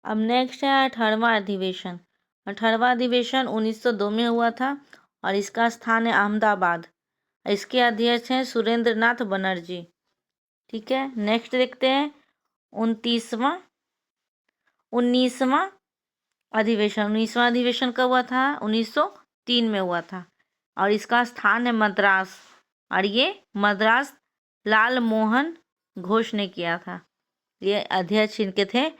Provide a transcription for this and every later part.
अब नेक्स्ट है 18वां अधिवेशन। 18वां अधिवेशन 1902 में हुआ था और इसका स्थान है अहमदाबाद। इसके अध्यक्ष हैं सुरेंद्र नाथ बनर्जी। ठीक है, नेक्स्ट देखते हैं 19वां अधिवेशन। 19वां अधिवेशन कब हुआ था? 1903 में हुआ था और इसका स्थान है मद्रास और ये मद्रास लाल मोहन घोष ने किया था। ये अध्यक्ष इनके थे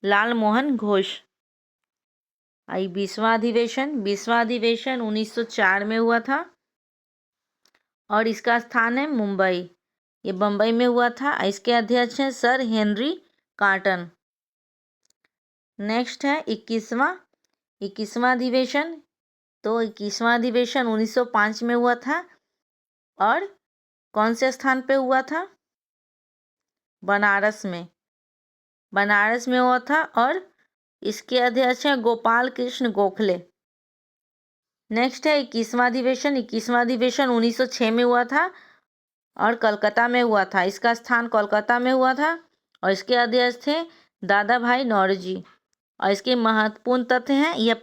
लाल मोहन घोष। आई 20वां अधिवेशन। 20वां अधिवेशन 1904 में हुआ था और इसका स्थान है मुंबई। ये बम्बई में हुआ था। इसके अध्यक्ष हैं सर हेनरी कॉटन। नेक्स्ट है 21वां अधिवेशन। तो 21वां अधिवेशन 1905 में हुआ था और कौन से स्थान पे हुआ था? बनारस में। बनारस में हुआ था और इसके अध्यक्ष हैं गोपाल कृष्ण गोखले। नेक्स्ट है 21वां अधिवेशन। 21वां अधिवेशन 1906 में हुआ था और कलकत्ता में हुआ था। इसका स्थान कोलकाता में हुआ था और इसके अध्यक्ष थे दादा भाई नौरोजी। और इसके महत्वपूर्ण तथ्य हैं यह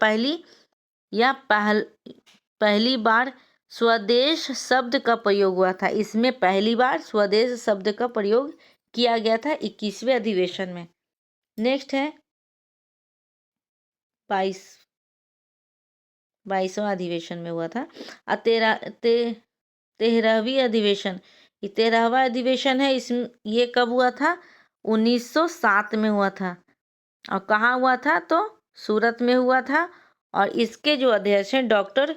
पहली बार स्वदेश शब्द का प्रयोग हुआ था। इसमें पहली बार स्वदेश शब्द का प्रयोग किया गया था 21वें अधिवेशन में। नेक्स्ट है 22वां अधिवेशन में हुआ था। 13वीं अधिवेशन। ये 13वां अधिवेशन है। ये कब हुआ था? 1907 में हुआ था और कहाँ हुआ था? तो सूरत में हुआ था और इसके जो अध्यक्ष हैं डॉक्टर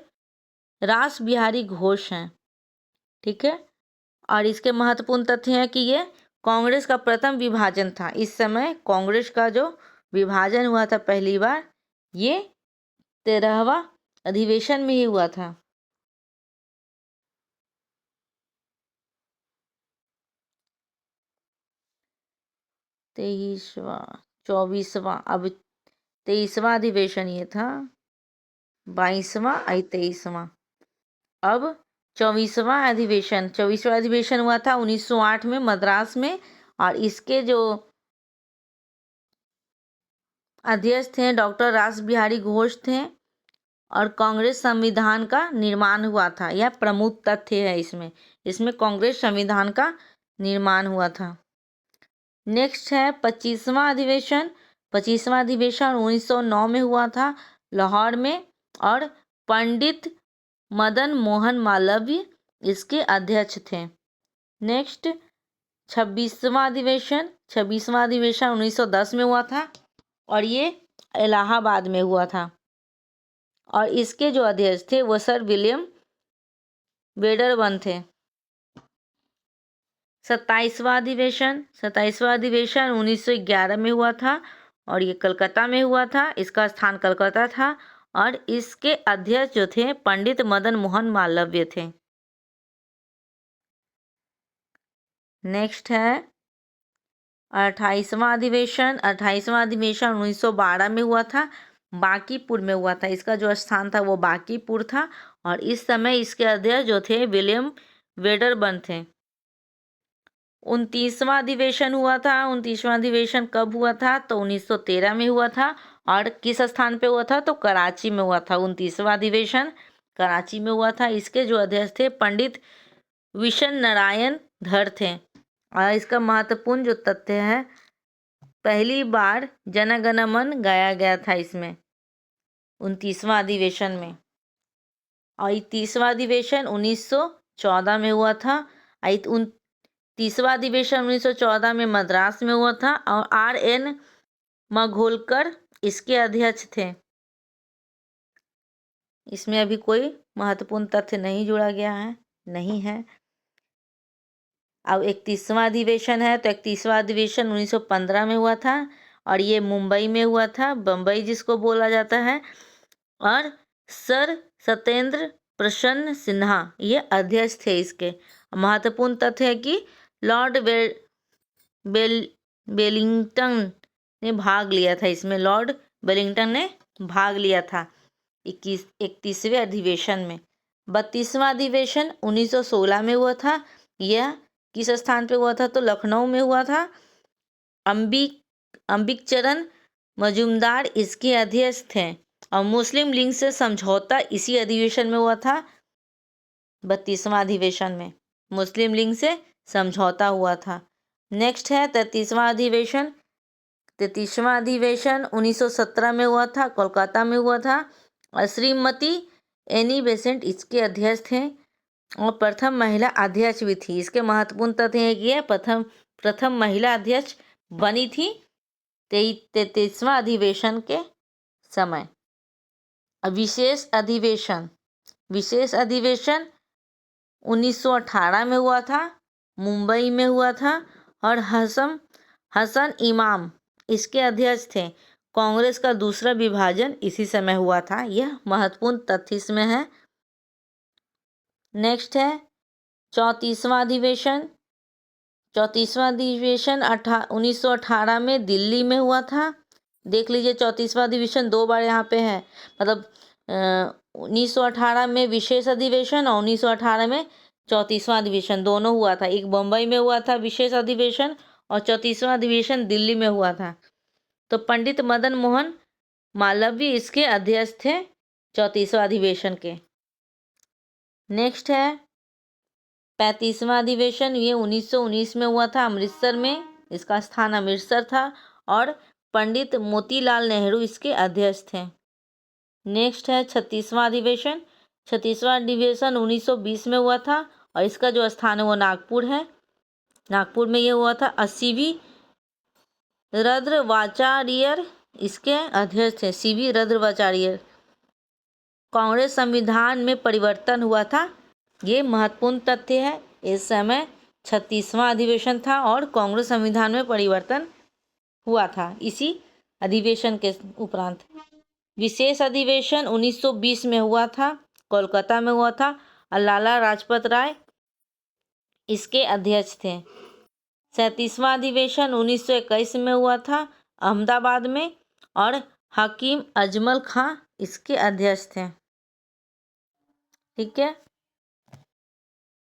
रास बिहारी घोष हैं। ठीक है, और इसके महत्वपूर्ण तथ्य हैं कि ये कांग्रेस का प्रथम विभाजन था। इस समय कांग्रेस का जो विभाजन हुआ था पहली बार, ये 13वां अधिवेशन में ही हुआ था। अब 23वां अधिवेशन ये था। 22वां 23वां। अब 24वां अधिवेशन हुआ था 1908 में मद्रास में और इसके जो अध्यक्ष थे डॉक्टर रास बिहारी घोष थे और कांग्रेस संविधान का निर्माण हुआ था। यह प्रमुख तथ्य है इसमें कांग्रेस संविधान का निर्माण हुआ था। नेक्स्ट है 25वां अधिवेशन। 25वां अधिवेशन 1909 में हुआ था लाहौर में और पंडित मदन मोहन मालवीय इसके अध्यक्ष थे। नेक्स्ट 26वां अधिवेशन। 26वां अधिवेशन 1910 में हुआ था और ये इलाहाबाद में हुआ था और इसके जो अध्यक्ष थे वो सर विलियम वेडरबर्न थे। 27वां अधिवेशन 1911 में हुआ था और ये कलकत्ता में हुआ था। इसका स्थान कलकत्ता था और इसके अध्यक्ष जो थे पंडित मदन मोहन मालवीय थे। नेक्स्ट है 28वां अधिवेशन। 28वां अधिवेशन 1912 में हुआ था, बांकीपुर में हुआ था। इसका जो स्थान था वो बांकीपुर था और इस समय इसके अध्यक्ष जो थे विलियम वेडरबर्न थे। 29वां अधिवेशन हुआ था। 29वां अधिवेशन कब हुआ था? तो 1913 में हुआ था और किस स्थान पे हुआ था? तो कराची में हुआ था। 29वां अधिवेशन कराची में हुआ था। इसके जो अध्यक्ष थे पंडित विशन नारायण धर थे और इसका महत्वपूर्ण जो तथ्य है पहली बार जन गण मन गाया गया था इसमें 29वां अधिवेशन में। और 30वां अधिवेशन 1914 में हुआ था। 30वां अधिवेशन 1914 में मद्रास में हुआ था और R.N. मघोलकर इसके अध्यक्ष थे। इसमें अभी कोई महत्वपूर्ण तथ्य नहीं जुड़ा गया है, नहीं है। अब 31वां अधिवेशन है। तो 31वां अधिवेशन 1915 में हुआ था और ये मुंबई में हुआ था, बम्बई जिसको बोला जाता है। और सर सत्येंद्र प्रसन्न सिन्हा ये अध्यक्ष थे इसके। महत्वपूर्ण तथ्य है कि लॉर्ड वेलिंगटन ने भाग लिया था इसमें। लॉर्ड वेलिंगटन ने भाग लिया था 31वें अधिवेशन में। 32वां अधिवेशन 1916 में हुआ था। यह किस स्थान पे हुआ था? तो लखनऊ में हुआ था। अंबिक चरण मजूमदार इसके अध्यक्ष थे। और मुस्लिम लीग से समझौता इसी अधिवेशन में हुआ था, 32वां अधिवेशन में मुस्लिम लीग से समझौता हुआ था। नेक्स्ट है 33वां अधिवेशन। 33वां अधिवेशन 1917 में हुआ था, कोलकाता में हुआ था। और श्रीमती एनी बेसेंट इसके अध्यक्ष थे और प्रथम महिला अध्यक्ष भी थी। इसके महत्वपूर्ण तथ्य है कि यह प्रथम महिला अध्यक्ष बनी थी 33वां अधिवेशन के समय। विशेष अधिवेशन 1918 में हुआ था, मुंबई में हुआ था। और हसन इमाम इसके अध्यक्ष थे। कांग्रेस का दूसरा विभाजन इसी समय हुआ था। यह महत्वपूर्ण तथ्य इसमें है। नेक्स्ट है 34वां अधिवेशन। 1918 में दिल्ली में हुआ था। देख लीजिए 34वां अधिवेशन 2 बार यहाँ पे है, मतलब 1918 में विशेष अधिवेशन और 1918 में 34वां अधिवेशन दोनों हुआ था। एक बम्बई में हुआ था विशेष अधिवेशन और 34वां अधिवेशन दिल्ली में हुआ था। तो पंडित मदन मोहन मालवीय इसके अध्यक्ष थे 34वां अधिवेशन के। नेक्स्ट है 35वां अधिवेशन। ये 1919 में हुआ था, अमृतसर में। इसका स्थान अमृतसर था और पंडित मोतीलाल नेहरू इसके अध्यक्ष थे। नेक्स्ट है 36वां अधिवेशन। 36वां अधिवेशन 1920 में हुआ था और इसका जो स्थान है वो नागपुर है। नागपुर में ये हुआ था। 80वीं रद्रवाचार्य इसके अध्यक्ष थे, सीवी रद्रवाचार्य। कांग्रेस संविधान में परिवर्तन हुआ था, ये महत्वपूर्ण तथ्य है। इस समय 36वां अधिवेशन था और कांग्रेस संविधान में परिवर्तन हुआ था इसी अधिवेशन के उपरांत। विशेष अधिवेशन 1920 में हुआ था, कोलकाता में हुआ था और लाला लाजपत राय इसके अध्यक्ष थे। 37वां अधिवेशन 1921 में हुआ था, अहमदाबाद में, और हकीम अजमल खां इसके अध्यक्ष थे। ठीक है।